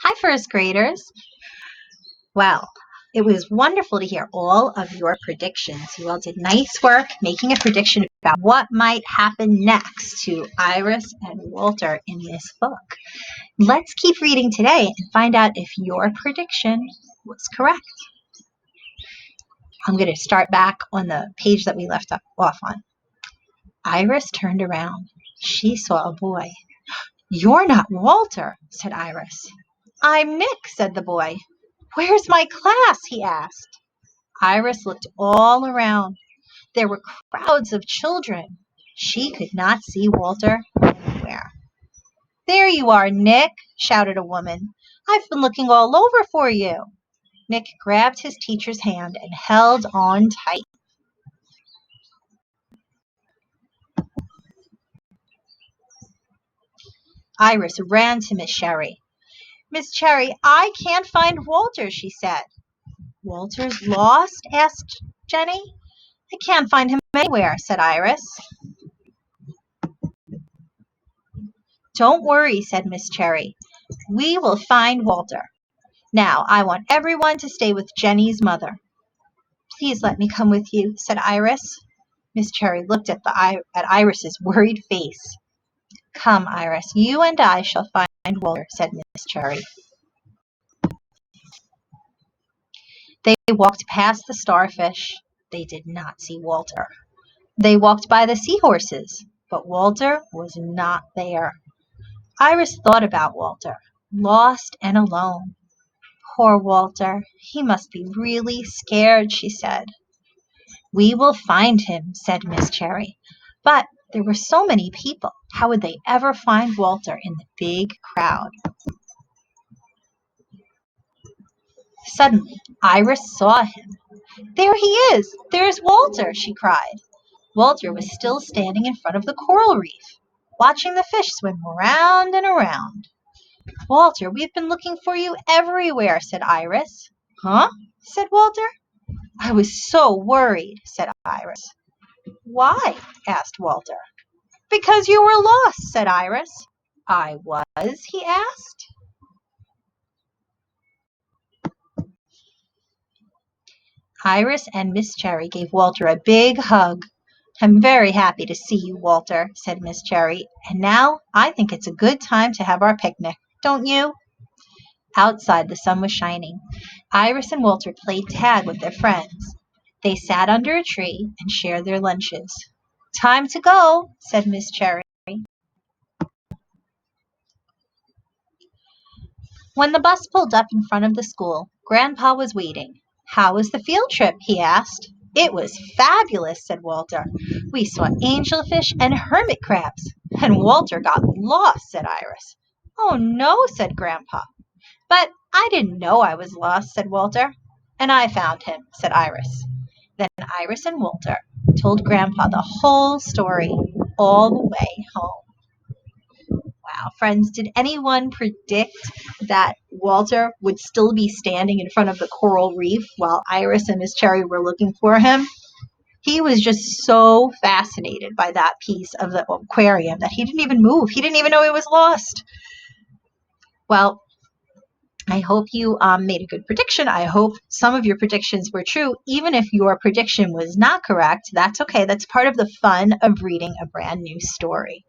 Hi, first graders. Well, it was wonderful to hear all of your predictions. You all did nice work making a prediction about what might happen next to Iris and Walter in this book. Let's keep reading today and find out if your prediction was correct. I'm going to start back on the page that we left off on. Iris turned around. She saw a boy. "You're not Walter," said Iris. "I'm Nick," said the boy. "Where's my class?" he asked. Iris looked all around. There were crowds of children. She could not see Walter anywhere. "There you are, Nick," shouted a woman. "I've been looking all over for you." Nick grabbed his teacher's hand and held on tight. Iris ran to Miss Cherry. "Miss Cherry, I can't find Walter," she said. "Walter's lost?" asked Jenny. "I can't find him anywhere," said Iris. "Don't worry," said Miss Cherry. "We will find Walter. Now, I want everyone to stay with Jenny's mother." "Please let me come with you," said Iris. Miss Cherry looked at Iris's worried face. "Come, Iris, you and I shall find Walter," said Miss Cherry. They walked past the starfish. They did not see Walter. They walked by the seahorses, but Walter was not there. Iris thought about Walter, lost and alone. "Poor Walter, he must be really scared," she said. "We will find him," said Miss Cherry. But there were so many people. How would they ever find Walter in the big crowd? Suddenly, Iris saw him. "There he is! There's Walter!" she cried. Walter was still standing in front of the coral reef, watching the fish swim around and around. "Walter, we've been looking for you everywhere," said Iris. "Huh?" said Walter. "I was so worried," said Iris. "Why?" asked Walter. "Because you were lost," said Iris. "I was?" he asked. Iris and Miss Cherry gave Walter a big hug. "I'm very happy to see you, Walter," said Miss Cherry. "And now I think it's a good time to have our picnic, don't you?" Outside the sun was shining. Iris and Walter played tag with their friends. They sat under a tree and shared their lunches. "Time to go," said Miss Cherry. When the bus pulled up in front of the school, Grandpa was waiting. "How was the field trip?" he asked. "It was fabulous," said Walter. "We saw angelfish and hermit crabs." "And Walter got lost," said Iris. "Oh, no," said Grandpa. "But I didn't know I was lost," said Walter. "And I found him," said Iris. Then Iris and Walter told Grandpa the whole story all the way home. Wow, friends, did anyone predict that Walter would still be standing in front of the coral reef while Iris and Miss Cherry were looking for him? He was just so fascinated by that piece of the aquarium that he didn't even move. He didn't even know he was lost. Well, I hope you made a good prediction. I hope some of your predictions were true. Even if your prediction was not correct, that's okay. That's part of the fun of reading a brand new story.